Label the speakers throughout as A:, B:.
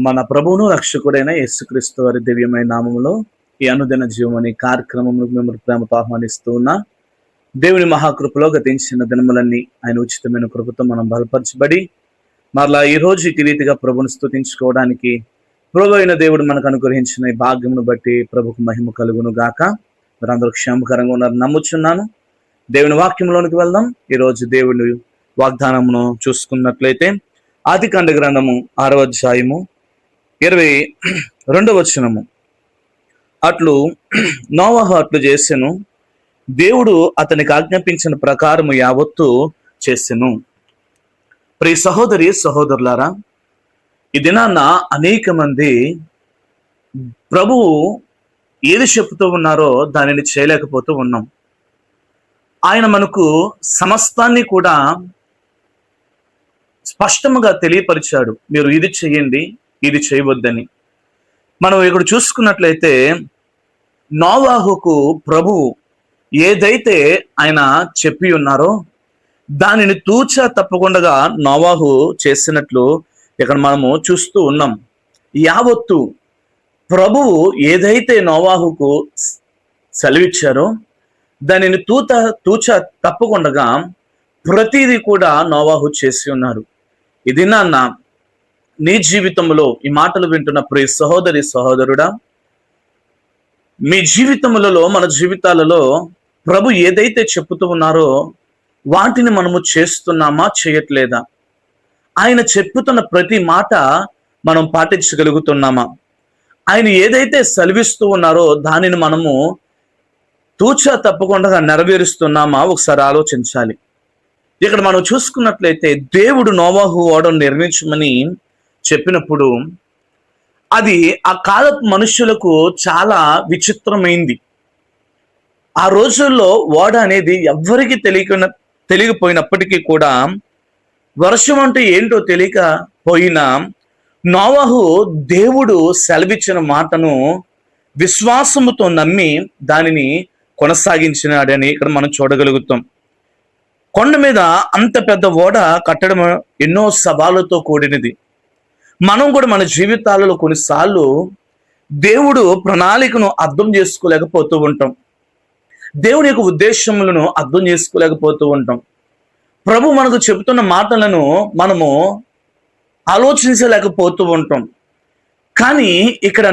A: మన ప్రభువును రక్షకుడైన యేసుక్రీస్తు వారి దివ్యమైన నామములో ఈ అనుదిన జీవమని కార్యక్రమంలో మిమ్మల్ని ప్రేమతో ఆహ్వానిస్తూ ఉన్నా. దేవుని మహాకృపలో గతించిన దినములన్నీ ఆయన ఉచితమైన కృపతో మనం బలపరచబడి మరలా ఈ రోజు ఈ రీతిగా ప్రభుని స్తుతించుకోవడానికి ప్రభు అయిన దేవుడు మనకు అనుగ్రహించిన ఈ భాగ్యమును బట్టి ప్రభుకు మహిమ కలుగును గాక. మీరందరూ క్షేమకరంగా ఉన్నారని నమ్ముచున్నాను. దేవుని వాక్యంలోనికి వెళ్దాం. ఈరోజు దేవుని వాగ్దానమును చూసుకున్నట్లయితే ఆదికాండ గ్రంథము 6వ అధ్యాయము 22వ వచనము. అట్లు నోవహు అట్లు చేసెను, దేవుడు అతనికి ఆజ్ఞాపించిన ప్రకారము యావత్తు చేసెను. ప్రియ సహోదరి సహోదరులారా, ఈ దినాన్న అనేక మంది ప్రభువు ఏది చెప్తూ ఉన్నారో దానిని చేయలేకపోతూ ఉన్నాం. ఆయన మనకు సమస్తాన్ని కూడా స్పష్టముగా తెలియపరిచాడు, మీరు ఇది చెయ్యండి, ఇది చేయవద్దని. మనం ఇక్కడ చూసుకున్నట్లయితే నోవాహుకు ప్రభువు ఏదైతే ఆయన చెప్పి ఉన్నారో దానిని తూచా తప్పకుండా నోవాహు చేసినట్లు ఇక్కడ మనము చూస్తూ ఉన్నాం. యావత్తు ప్రభువు ఏదైతే నోవాహుకు సెలవిచ్చారో దానిని తూచా తప్పకుండా ప్రతిదీ కూడా నోవాహు చేసి ఉన్నారు. ఇది నాన్న నీ జీవితంలో ఈ మాటలు వింటున్న ప్రియ సహోదరి సహోదరుడా, మీ జీవితములలో మన జీవితాలలో ప్రభు ఏదైతే చెప్పుతూ ఉన్నారో వాటిని మనము చేస్తున్నామా చేయట్లేదా? ఆయన చెప్పుతున్న ప్రతి మాట మనం పాటించగలుగుతున్నామా? ఆయన ఏదైతే సెలవిస్తూ ఉన్నారో దానిని మనము తూచా తప్పకుండా నెరవేరుస్తున్నామా? ఒకసారి ఆలోచించాలి. ఇక్కడ మనం చూసుకున్నట్లయితే దేవుడు నోవాహు ఓడను నిర్మించమని చెప్పినప్పుడు అది ఆ కాలపు మనుషులకు చాలా విచిత్రమైంది. ఆ రోజుల్లో ఓడ అనేది ఎవ్వరికి తెలియకపోయినప్పటికీ కూడా వర్షం అంటే ఏంటో తెలియకపోయినా నోవాహు దేవుడు సెలవిచ్చిన మాటను విశ్వాసముతో నమ్మి దానిని కొనసాగించినాడని ఇక్కడ మనం చూడగలుగుతాం. కొండ మీద అంత పెద్ద ఓడ కట్టడం ఎన్నో సవాళ్ళతో కూడినది. మనం కూడా మన జీవితాలలో కొన్నిసార్లు దేవుడు ప్రణాళికను అర్థం చేసుకోలేకపోతూ ఉంటాం. దేవుని యొక్క ఉద్దేశములను అర్థం చేసుకోలేకపోతూ ఉంటాం. ప్రభు మనకు చెబుతున్న మాటలను మనము ఆలోచించలేకపోతూ ఉంటాం. కానీ ఇక్కడ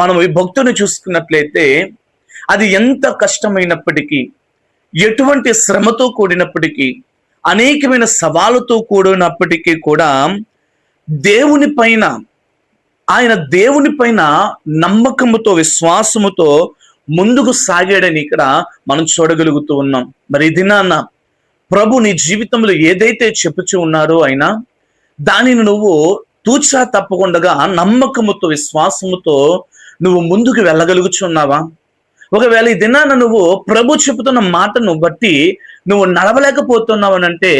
A: మనం ఈ భక్తుని చూసుకున్నట్లయితే అది ఎంత కష్టమైనప్పటికీ, ఎటువంటి శ్రమతో కూడినప్పటికీ, అనేకమైన సవాళ్ళతో కూడినప్పటికీ కూడా దేవుని పైన నమ్మకముతో విశ్వాసముతో ముందుకు సాగాడని ఇక్కడ మనం చూడగలుగుతూ ఉన్నాం. మరి ఇది నాన్న ప్రభు నీ జీవితంలో ఏదైతే చెప్పుచూ ఉన్నారో అయినా దానిని నువ్వు తూచా తప్పకుండా నమ్మకముతో విశ్వాసముతో నువ్వు ముందుకు వెళ్ళగలుగుచున్నావా? ఒకవేళ ఈ దినాన నువ్వు ప్రభు చెబుతున్న మాటను బట్టి నువ్వు నడవలేకపోతున్నావనంటే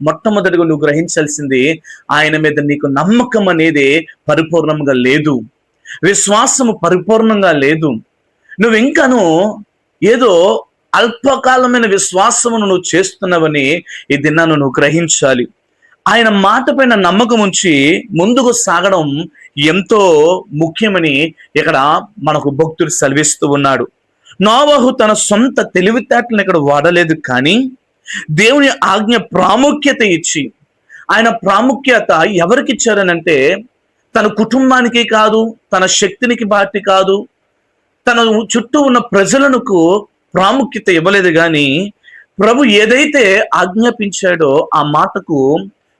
A: మొట్టమొదటిగా నువ్వు గ్రహించాల్సింది ఆయన మీద నీకు నమ్మకం అనేది పరిపూర్ణంగా లేదు, విశ్వాసము పరిపూర్ణంగా లేదు. నువ్వు ఇంకాను ఏదో అల్పకాలమైన విశ్వాసమును నువ్వు చేస్తున్నావని ఈ దినాన నువ్వు గ్రహించాలి. ఆయన మాట పైన నమ్మకం ఉంచి ముందుకు సాగడం ఎంతో ముఖ్యమని ఇక్కడ మనకు భక్తుడు సెలవిస్తూ ఉన్నాడు. నోవాహు తన సొంత తెలివితేటలను ఇక్కడ వాడలేదు, కానీ దేవుని ఆజ్ఞ ప్రాముఖ్యత ఇచ్చి, ఆయన ప్రాముఖ్యత ఎవరికి ఇచ్చారనంటే తన కుటుంబానికి కాదు, తన శక్తినికి బాటి కాదు, తన చుట్టూ ఉన్న ప్రజలకు ప్రాముఖ్యత ఇవ్వలేదు. కానీ ప్రభు ఏదైతే ఆజ్ఞాపించాడో ఆ మాటకు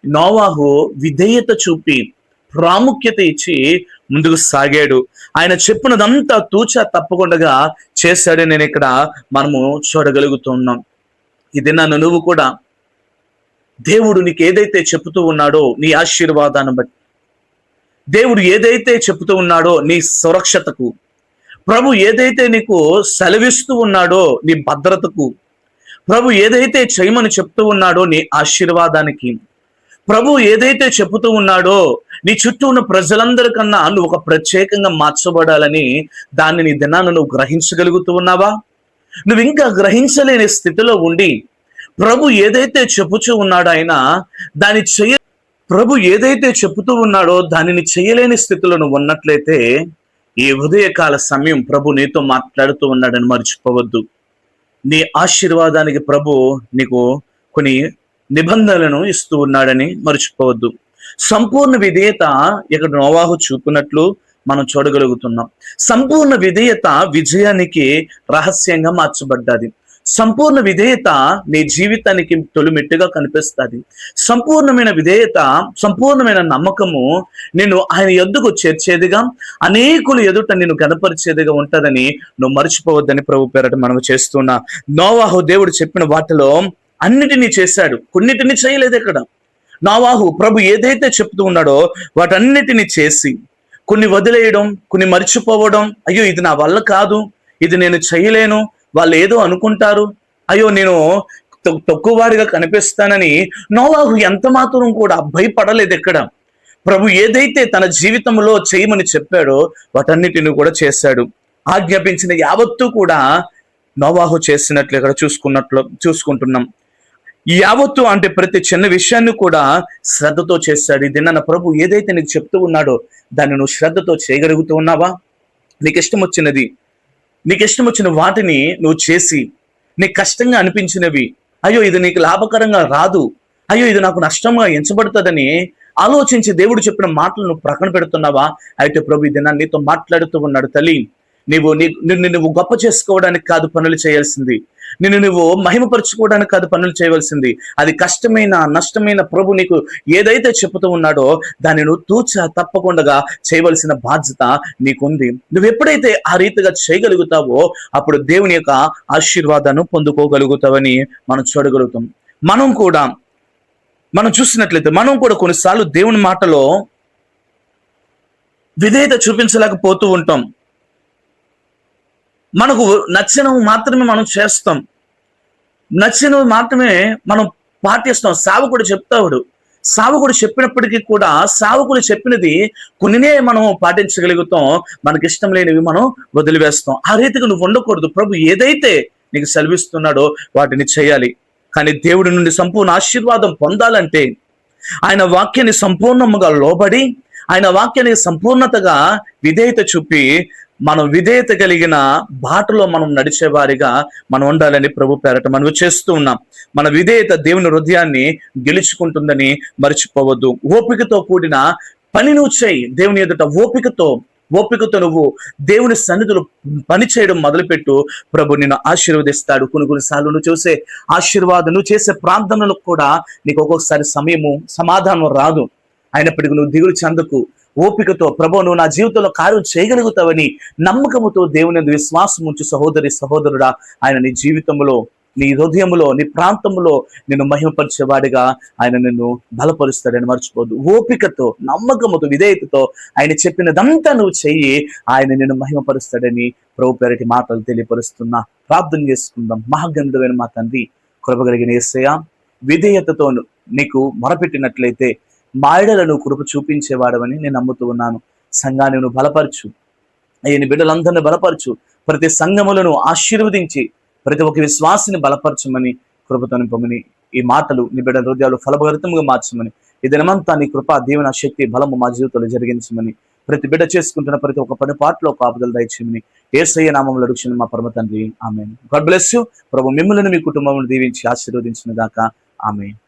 A: నోవాహు విధేయత చూపి ప్రాముఖ్యత ఇచ్చి ముందుకు సాగాడు. ఆయన చెప్పినదంతా తూచా తప్పకుండా చేశాడని నేను ఇక్కడ మనము చూడగలుగుతున్నాం. ఇది నన్ను నువ్వు కూడా దేవుడు నీకు ఏదైతే చెప్తూ ఉన్నాడో నీ ఆశీర్వాదాన్ని బట్టి, దేవుడు ఏదైతే చెప్తూ ఉన్నాడో నీ సురక్షతకు, ప్రభు ఏదైతే నీకు సెలవిస్తూ ఉన్నాడో నీ భద్రతకు, ప్రభు ఏదైతే చేయమని చెప్తూ ఉన్నాడో నీ ఆశీర్వాదానికి, ప్రభు ఏదైతే చెబుతూ ఉన్నాడో నీ చుట్టూ ఉన్న ప్రజలందరికన్నా నువ్వు ఒక ప్రత్యేకంగా మార్చబడాలని దాన్ని నీ దినాన్ని నువ్వు గ్రహించగలుగుతూ ఉన్నావా? నువ్వు ఇంకా గ్రహించలేని స్థితిలో ఉండి ప్రభు ఏదైతే చెప్పుచూ ఉన్నాడో ఆయన దాన్ని ప్రభు ఏదైతే చెబుతూ ఉన్నాడో దానిని చేయలేని స్థితిలో నువ్వు ఉన్నట్లయితే ఈ ఉదయకాల సమయం ప్రభు నీతో మాట్లాడుతూ ఉన్నాడని మర్చిపోవద్దు. నీ ఆశీర్వాదానికి ప్రభు నీకు కొన్ని నిబంధనలను ఇస్తూ ఉన్నాడని మర్చిపోవద్దు. సంపూర్ణ విధేయత ఇక్కడ నోవాహు చూపినట్లు మనం చూడగలుగుతున్నాం. సంపూర్ణ విధేయత విజయానికి రహస్యంగా మార్చబడ్డది. సంపూర్ణ విధేయత నీ జీవితానికి తొలిమెట్టుగా కనిపిస్తుంది. సంపూర్ణమైన విధేయత, సంపూర్ణమైన నమ్మకము నిన్ను ఆయన ఎద్దుకు చేర్చేదిగా, అనేకులు ఎదుట నిన్ను కనపరిచేదిగా ఉంటదని నువ్వు మర్చిపోవద్దని ప్రభు పేరట మనం చేస్తున్నా. నోవాహు దేవుడు చెప్పిన వాటిలో అన్నిటినీ చేశాడు, కొన్నిటిని చేయలేదు. ఇక్కడ నోవాహు ప్రభు ఏదైతే చెప్తూ ఉన్నాడో వాటన్నిటిని చేసి కొన్ని వదిలేయడం, కొన్ని మర్చిపోవడం, అయ్యో ఇది నా వల్ల కాదు, ఇది నేను చేయలేను, వాళ్ళు ఏదో అనుకుంటారు, అయ్యో నేను తక్కువవాడిగా కనిపిస్తానని నోవాహు ఎంత మాత్రం కూడా భయపడలేదు. ఎక్కడ ప్రభు ఏదైతే తన జీవితంలో చేయమని చెప్పాడో వాటన్నిటిని కూడా చేశాడు. ఆజ్ఞాపించిన యావత్తు కూడా నోవాహు చేసినట్లు ఇక్కడ చూసుకుంటున్నాం. యావత్తు అంటే ప్రతి చిన్న విషయాన్ని కూడా శ్రద్ధతో చేశాడు. ఇది నా ప్రభు ఏదైతే నీకు చెప్తూ ఉన్నాడో దాన్ని నువ్వు శ్రద్ధతో చేయగలుగుతూ ఉన్నావా? నీకు ఇష్టం వచ్చిన వాటిని నువ్వు చేసి, నీకు కష్టంగా అనిపించినవి, అయ్యో ఇది నీకు లాభకరంగా రాదు, అయ్యో ఇది నాకు నష్టంగా ఎంచబడుతుందని ఆలోచించి దేవుడు చెప్పిన మాటలను ప్రక్కన పెడుతున్నావా? అయితే ప్రభు ఇది నీతో మాట్లాడుతూ ఉన్నాడు. తల్లి, నిన్ను గొప్ప చేసుకోవడానికి కాదు పనులు చేయాల్సింది, నిన్ను నువ్వు మహిమపరుచుకోవడానికి కాదు పనులు చేయవలసింది. అది కష్టమైన నష్టమైన ప్రభు నీకు ఏదైతే చెప్తూ ఉన్నాడో దాన్ని నువ్వు తప్పకుండా చేయవలసిన బాధ్యత నీకుంది. నువ్వు ఎప్పుడైతే ఆ రీతిగా చేయగలుగుతావో అప్పుడు దేవుని యొక్క ఆశీర్వాదాన్ని పొందుకోగలుగుతావని మనం చూడగలుగుతాం. మనం చూసినట్లయితే మనం కూడా కొన్నిసార్లు దేవుని మాటలో విధేయత చూపించలేకపోతూ ఉంటాం. మనకు నచ్చినవి మాత్రమే మనం చేస్తాం, నచ్చినవి మాత్రమే మనం పాటిస్తాం. సావకుడు చెప్పినప్పటికీ కూడా సావకుడు చెప్పినది కొన్నినే మనం పాటించగలుగుతాం, మనకి ఇష్టం లేనివి మనం వదిలివేస్తాం. ఆ రీతిగా నువ్వు ఉండకూడదు. ప్రభు ఏదైతే నీకు సెలవిస్తున్నాడో వాటిని చేయాలి. కానీ దేవుడి నుండి సంపూర్ణ ఆశీర్వాదం పొందాలంటే ఆయన వాక్యాన్ని సంపూర్ణముగా లోబడి, ఆయన వాక్యానికి సంపూర్ణతగా విధేయత చూపి, మనం విధేయత కలిగిన బాటలో మనం నడిచేవారిగా మనం ఉండాలని ప్రభు పేరట మనం చేస్తూ ఉన్నాం. మన విధేయత దేవుని హృదయాన్ని గెలుచుకుంటుందని మర్చిపోవద్దు. ఓపికతో కూడిన పని నువ్వు చేయి. దేవుని ఎదుట ఓపికతో నువ్వు దేవుని సన్నిధిలో పని చేయడం మొదలుపెట్టు. ప్రభు నిన్ను ఆశీర్వదిస్తాడు. కొన్నిసార్లు నువ్వు చూసే ఆశీర్వాదం, నువ్వు చేసే ప్రార్థనలకు కూడా నీకు ఒక్కొక్కసారి సమాధానం రాదు. అయినప్పటికీ నువ్వు దిగులు చెందకు. ఓపికతో ప్రభు నువ్వు నా జీవితంలో కార్యం చేయగలుగుతావని నమ్మకముతో దేవుని విశ్వాసం ఉంచు సహోదరుడా. ఆయన నీ జీవితంలో, నీ హృదయంలో, నీ ప్రాంతంలో నిన్ను మహిమపరిచేవాడిగా ఆయన నిన్ను బలపరుస్తాడని మర్చిపోద్దు. ఓపికతో, నమ్మకముతో, విధేయతతో ఆయన చెప్పినదంతా నువ్వు చెయ్యి. ఆయన నిన్ను మహిమపరుస్తాడని ప్రభు పేరటి మాటలు తెలియపరుస్తున్నా. ప్రార్థన చేసుకుందాం. మహాగణుడైన మా తండ్రి, కృపగలిగిన యేసయ్య, విధేయతతో నీకు మొరపెట్టినట్లయితే మాయడలను కృప చూపించేవాడవని నేను నమ్ముతూ ఉన్నాను. సంఘాన్ని నువ్వు బలపరచు అయ్యా, నీ బిడ్డలందరినీ బలపరచు. ప్రతి సంఘములను ఆశీర్వదించి ప్రతి ఒక్క విశ్వాసిని బలపరచమని, కృపతో నింపమని, ఈ మాటలు నీ బిడ్డల హృదయాలు ఫలభరితంగా మార్చమని, ఈ దినమంతా నీ కృప, దీవెన, శక్తి, బలము మా జీవితంలో జరిగించమని, ప్రతి బిడ్డ చేసుకుంటున్న ప్రతి ఒక్క పని పాటలో కాపుదల దయచేయమని యేసయ్య నామములో అడుగుచున్న మా పరమ తండ్రి, ఆమేన్. God bless you. ప్రభు మిమ్మల్ని, మీ కుటుంబమును దీవించి ఆశీర్వదించిన దాకా. ఆమేన్.